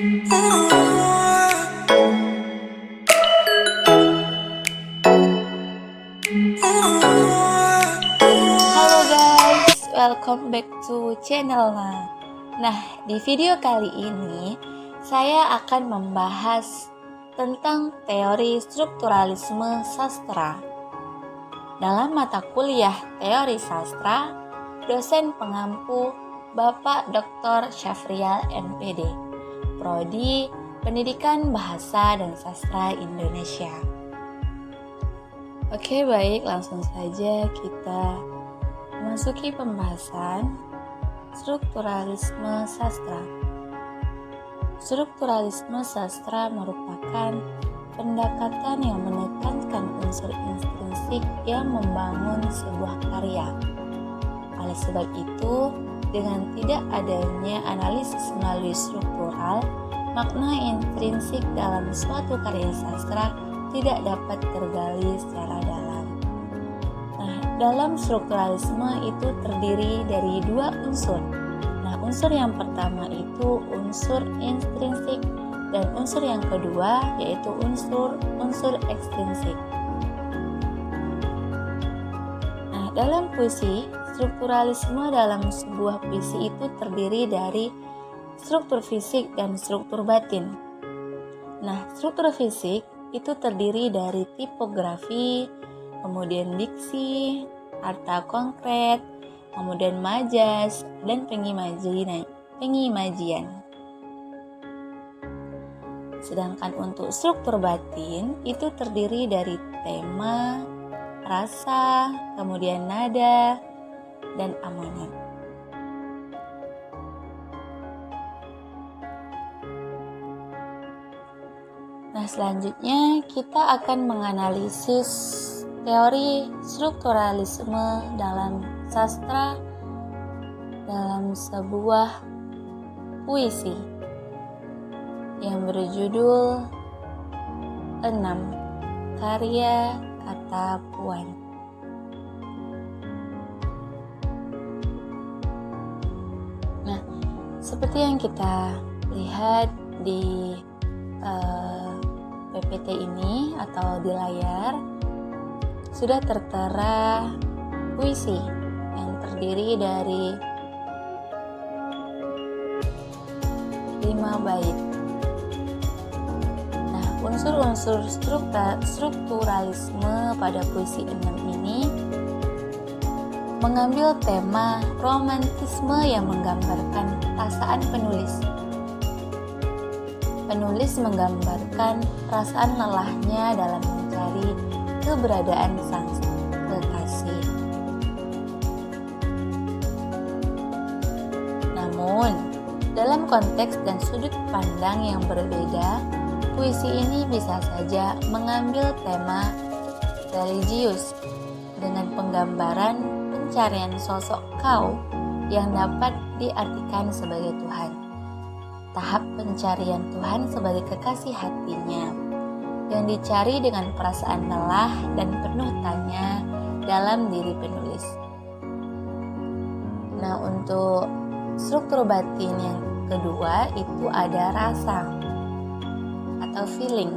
Halo guys, welcome back to channel Nah, di video kali ini saya akan membahas tentang teori strukturalisme sastra. Dalam mata kuliah teori sastra, dosen pengampu Bapak Dr. Syafrial MPD, Prodi Pendidikan Bahasa dan Sastra Indonesia. Oke, baik, langsung saja kita memasuki pembahasan strukturalisme sastra. Strukturalisme sastra merupakan pendekatan yang menekankan unsur intrinsik yang membangun sebuah karya. Oleh sebab itu, dengan tidak adanya analisis melalui struktural, makna intrinsik dalam suatu karya sastra tidak dapat tergali secara dalam. Nah, dalam strukturalisme itu terdiri dari dua unsur. Nah, unsur yang pertama itu unsur intrinsik dan unsur yang kedua yaitu unsur ekstrinsik. Nah, dalam puisi, strukturalisme dalam sebuah puisi itu terdiri dari struktur fisik dan struktur batin. Nah, struktur fisik itu terdiri dari tipografi, kemudian diksi, arta konkret, kemudian majas, dan pengimajian. Sedangkan untuk struktur batin itu terdiri dari tema, rasa, kemudian nada, dan amonim. Nah, selanjutnya kita akan menganalisis teori strukturalisme dalam sastra dalam sebuah puisi yang berjudul 6 Karya Kata Puan. Nah, seperti yang kita lihat di PPT ini atau di layar, sudah tertera puisi yang terdiri dari 5 bait. Nah, unsur-unsur strukturalisme pada puisi 6 ini mengambil tema romantisme yang menggambarkan perasaan penulis. Penulis menggambarkan perasaan lelahnya dalam mencari keberadaan sang kekasih. Namun, dalam konteks dan sudut pandang yang berbeda, puisi ini bisa saja mengambil tema religius dengan penggambaran pencarian sosok kau yang dapat diartikan sebagai Tuhan. Tahap pencarian Tuhan sebagai kekasih hatinya yang dicari dengan perasaan lelah dan penuh tanya dalam diri penulis. Nah, untuk struktur batin yang kedua itu ada rasa atau feeling.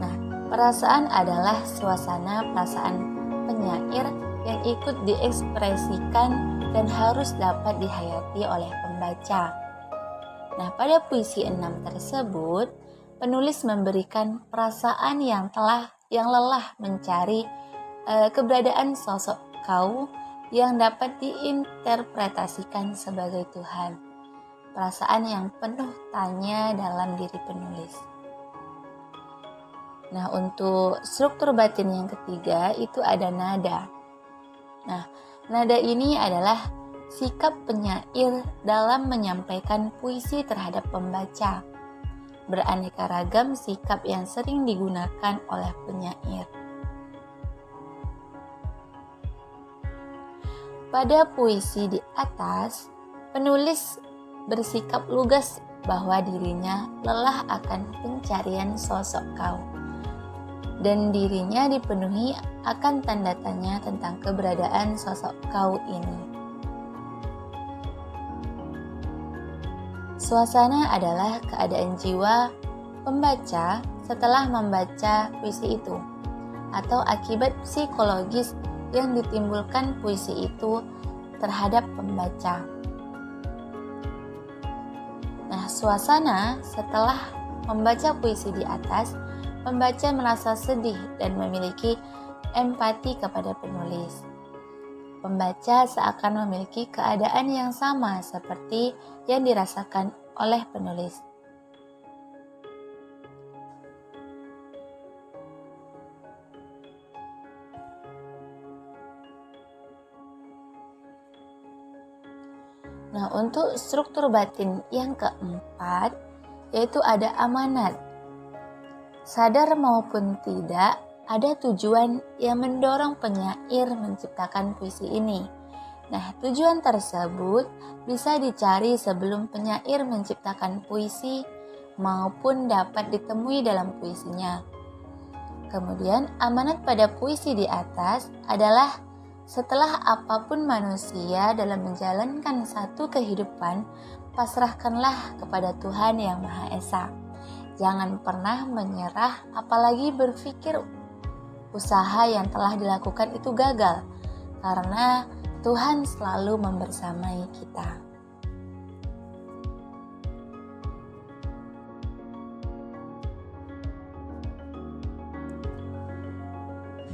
Nah, perasaan adalah suasana perasaan penyair yang ikut diekspresikan dan harus dapat dihayati oleh pembaca. Nah, pada puisi 6 tersebut, penulis memberikan perasaan yang lelah mencari keberadaan sosok kau yang dapat diinterpretasikan sebagai Tuhan. Perasaan yang penuh tanya dalam diri penulis. Nah, untuk struktur batin yang ketiga itu ada nada. Nah, nada ini adalah sikap penyair dalam menyampaikan puisi terhadap pembaca. Beraneka ragam sikap yang sering digunakan oleh penyair. Pada puisi di atas, penulis bersikap lugas bahwa dirinya lelah akan pencarian sosok kau, dan dirinya dipenuhi akan tanda tanya tentang keberadaan sosok kau ini. suasana adalah keadaan jiwa pembaca setelah membaca puisi itu, atau akibat psikologis yang ditimbulkan puisi itu terhadap pembaca. Nah, suasana setelah membaca puisi di atas, pembaca merasa sedih dan memiliki empati kepada penulis. Pembaca seakan memiliki keadaan yang sama seperti yang dirasakan oleh penulis. Nah, untuk struktur batin yang keempat, yaitu ada amanat. Sadar maupun tidak, ada tujuan yang mendorong penyair menciptakan puisi ini. Nah, tujuan tersebut bisa dicari sebelum penyair menciptakan puisi maupun dapat ditemui dalam puisinya. Kemudian, amanat pada puisi di atas adalah setelah apapun manusia dalam menjalankan satu kehidupan, pasrahkanlah kepada Tuhan Yang Maha Esa. Jangan pernah menyerah, apalagi berpikir usaha yang telah dilakukan itu gagal, karena Tuhan selalu membersamai kita.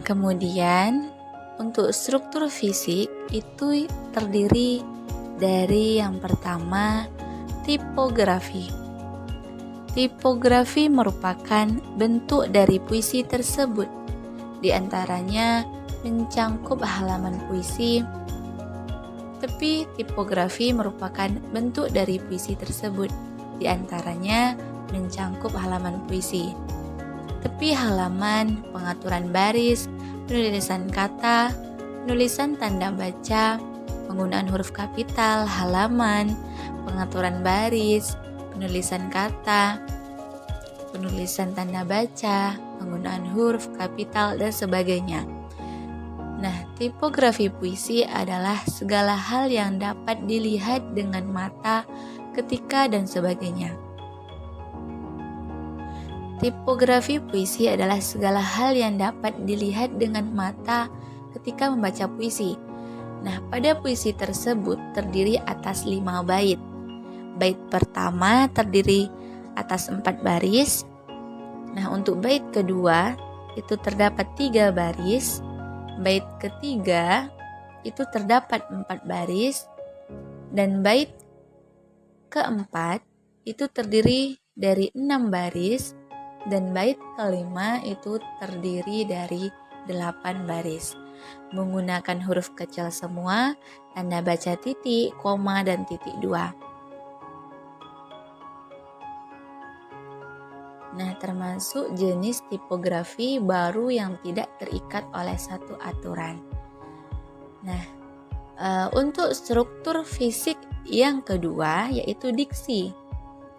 Kemudian, untuk struktur fisik itu terdiri dari yang pertama, tipografi. Tipografi merupakan bentuk dari puisi tersebut. Di antaranya mencangkup halaman puisi. Tepi tipografi merupakan bentuk dari puisi tersebut. Di antaranya mencangkup halaman puisi. Tepi halaman, pengaturan baris, penulisan kata, penulisan tanda baca, penggunaan huruf kapital, halaman, pengaturan baris, penulisan kata, penulisan tanda baca, penggunaan huruf kapital, dan sebagainya. Nah, tipografi puisi adalah segala hal yang dapat dilihat dengan mata, ketika, dan sebagainya. Tipografi puisi adalah segala hal yang dapat dilihat dengan mata ketika membaca puisi. Nah, pada puisi tersebut terdiri atas 5 bait. Bait pertama terdiri atas 4 baris. Nah, untuk bait kedua itu terdapat 3 baris. Bait ketiga itu terdapat 4 baris. Dan bait keempat itu terdiri dari 6 baris. Dan bait kelima itu terdiri dari 8 baris. Menggunakan huruf kecil semua, tanda baca titik, koma, dan titik 2. Nah, termasuk jenis tipografi baru yang tidak terikat oleh satu aturan. Nah, untuk struktur fisik yang kedua yaitu diksi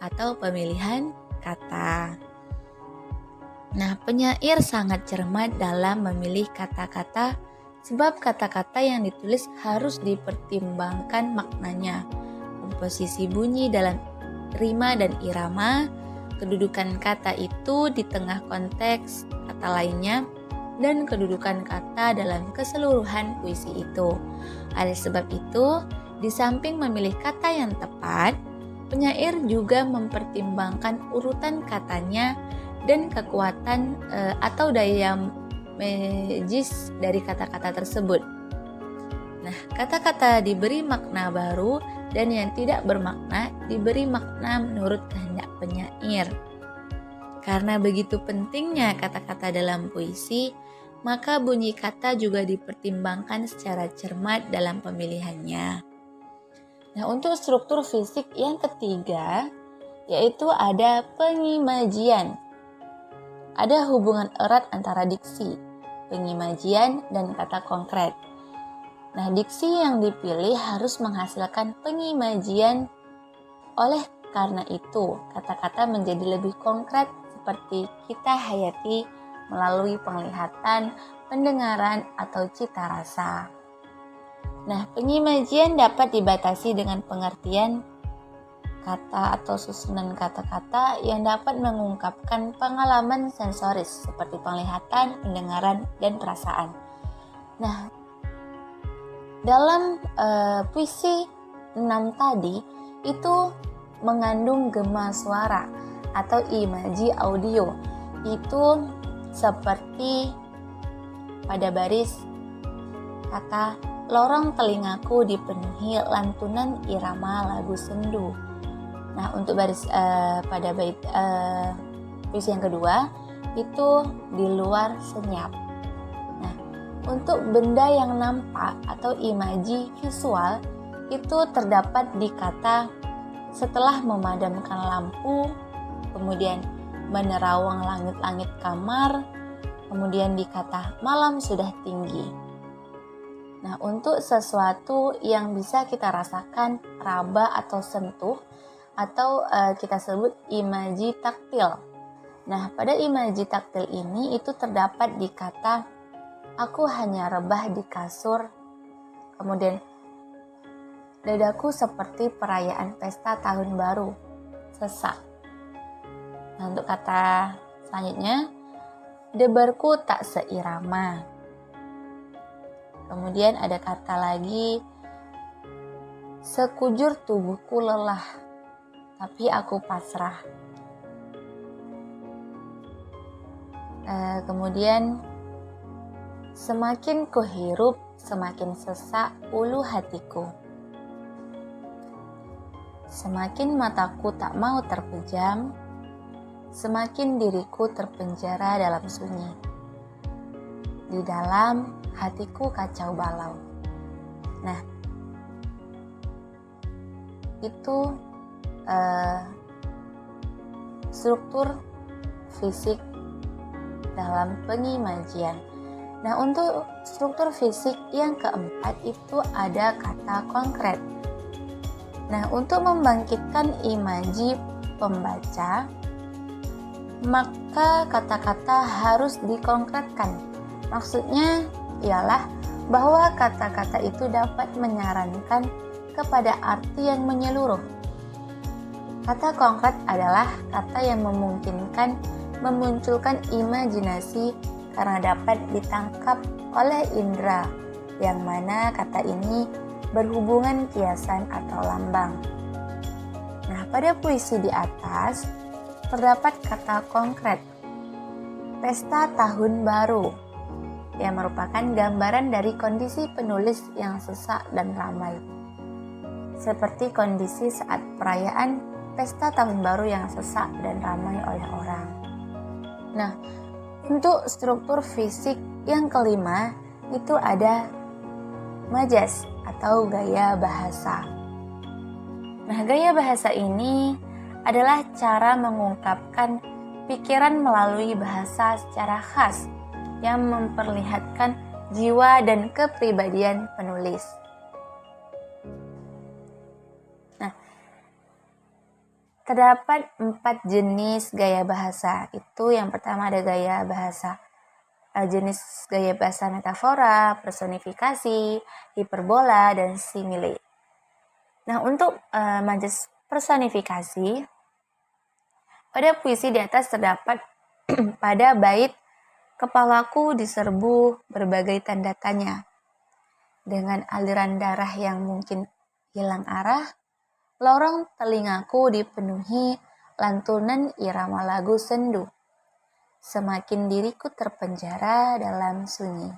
atau pemilihan kata. Nah, penyair sangat cermat dalam memilih kata-kata sebab kata-kata yang ditulis harus dipertimbangkan maknanya, komposisi bunyi dalam rima dan irama, kedudukan kata itu di tengah konteks kata lainnya, dan kedudukan kata dalam keseluruhan puisi itu. Oleh sebab itu, di samping memilih kata yang tepat, penyair juga mempertimbangkan urutan katanya dan kekuatan atau daya magis dari kata-kata tersebut. Nah, kata-kata diberi makna baru dan yang tidak bermakna diberi makna menurut kehendak penyair. Karena begitu pentingnya kata-kata dalam puisi, maka bunyi kata juga dipertimbangkan secara cermat dalam pemilihannya. Nah, untuk struktur fisik yang ketiga, yaitu ada pengimajian. Ada hubungan erat antara diksi, pengimajian, dan kata konkret. Nah, diksi yang dipilih harus menghasilkan pengimajian. Oleh karena itu, kata-kata menjadi lebih konkret seperti kita hayati melalui penglihatan, pendengaran, atau cita rasa. Nah, pengimajian dapat dibatasi dengan pengertian kata-kata atau susunan kata-kata yang dapat mengungkapkan pengalaman sensoris seperti penglihatan, pendengaran, dan perasaan. Nah, dalam puisi 6 tadi itu mengandung gema suara atau imaji audio. Itu seperti pada baris kata lorong telingaku dipenuhi lantunan irama lagu sendu. Nah, untuk baris pada bait puisi yang kedua itu di luar senyap. Nah, untuk benda yang nampak atau imaji visual itu terdapat di kata setelah memadamkan lampu, kemudian menerawang langit-langit kamar, kemudian di kata malam sudah tinggi. Nah, untuk sesuatu yang bisa kita rasakan, raba atau sentuh, atau kita sebut imaji taktil. Nah, pada imaji taktil ini itu terdapat di kata aku hanya rebah di kasur, kemudian dadaku seperti perayaan pesta tahun baru, sesak. Nah, untuk kata selanjutnya, debarku tak seirama. Kemudian ada kata lagi, sekujur tubuhku lelah, tapi aku pasrah. Kemudian, semakin kuhirup, semakin sesak ulu hatiku. Semakin mataku tak mau terpejam, semakin diriku terpenjara dalam sunyi. Di dalam hatiku kacau balau. Nah, itu struktur fisik dalam pengimajian. Nah, untuk struktur fisik yang keempat itu ada kata konkret. Nah, untuk membangkitkan imaji pembaca, maka kata-kata harus dikonkretkan. Maksudnya ialah bahwa kata-kata itu dapat menyarankan kepada arti yang menyeluruh. Kata konkret adalah kata yang memungkinkan memunculkan imajinasi karena dapat ditangkap oleh indera, yang mana kata ini berhubungan kiasan atau lambang. Nah, pada puisi di atas terdapat kata konkret, pesta tahun baru, yang merupakan gambaran dari kondisi penulis yang sesak dan ramai. Seperti kondisi saat perayaan pesta tahun baru yang sesak dan ramai oleh orang. Nah, untuk struktur fisik yang kelima itu ada majas atau gaya bahasa. Nah, gaya bahasa ini adalah cara mengungkapkan pikiran melalui bahasa secara khas yang memperlihatkan jiwa dan kepribadian penulis. Nah, terdapat 4 jenis gaya bahasa. Itu yang pertama ada gaya bahasa jenis gaya bahasa metafora, personifikasi, hiperbola, dan simile. Nah, untuk majas personifikasi, pada puisi di atas terdapat pada bait kepalaku diserbu berbagai tanda tanya. Dengan aliran darah yang mungkin hilang arah, lorong telingaku dipenuhi lantunan irama lagu sendu. Semakin diriku terpenjara dalam sunyi.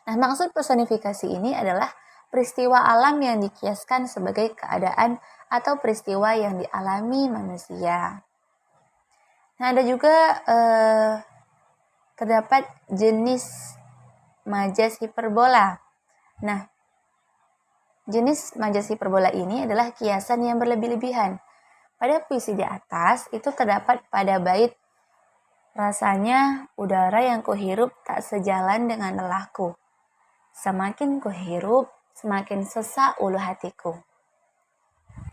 Nah, maksud personifikasi ini adalah peristiwa alam yang dikiaskan sebagai keadaan atau peristiwa yang dialami manusia. Nah, ada juga terdapat jenis majas hiperbola. Nah, jenis majas hiperbola ini adalah kiasan yang berlebih-lebihan. Pada puisi di atas itu terdapat pada bait rasanya udara yang kuhirup tak sejalan dengan lelahku. Semakin kuhirup, semakin sesak ulu hatiku.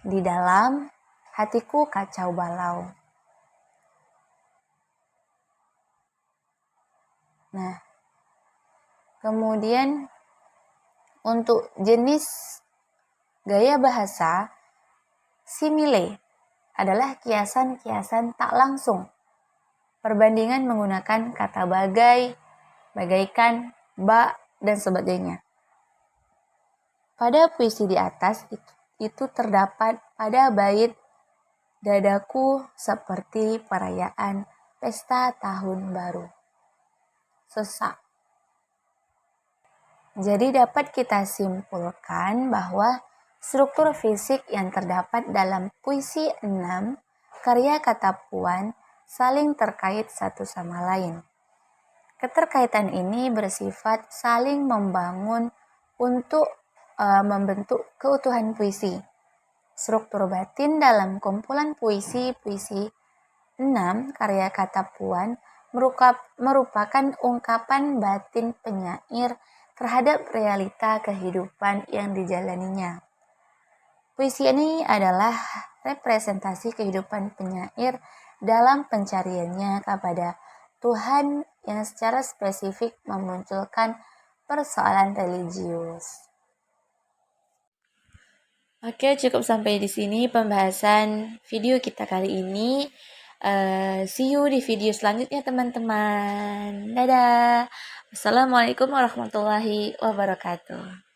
Di dalam hatiku kacau balau. Nah, kemudian untuk jenis gaya bahasa Simile adalah kiasan-kiasan tak langsung. Perbandingan menggunakan kata bagai, bagaikan, bak, dan sebagainya. Pada puisi di atas itu terdapat pada bait dadaku seperti perayaan pesta tahun baru. Sesak. Jadi dapat kita simpulkan bahwa struktur fisik yang terdapat dalam puisi 6 karya Kata Puan saling terkait satu sama lain. Keterkaitan ini bersifat saling membangun untuk membentuk keutuhan puisi. Struktur batin dalam kumpulan puisi-puisi 6 karya Kata Puan merupakan ungkapan batin penyair terhadap realita kehidupan yang dijalaninya. Puisi ini adalah representasi kehidupan penyair dalam pencariannya kepada Tuhan yang secara spesifik memunculkan persoalan religius. Oke, cukup sampai di sini pembahasan video kita kali ini. See you di video selanjutnya teman-teman. Dadah. Wassalamualaikum warahmatullahi wabarakatuh.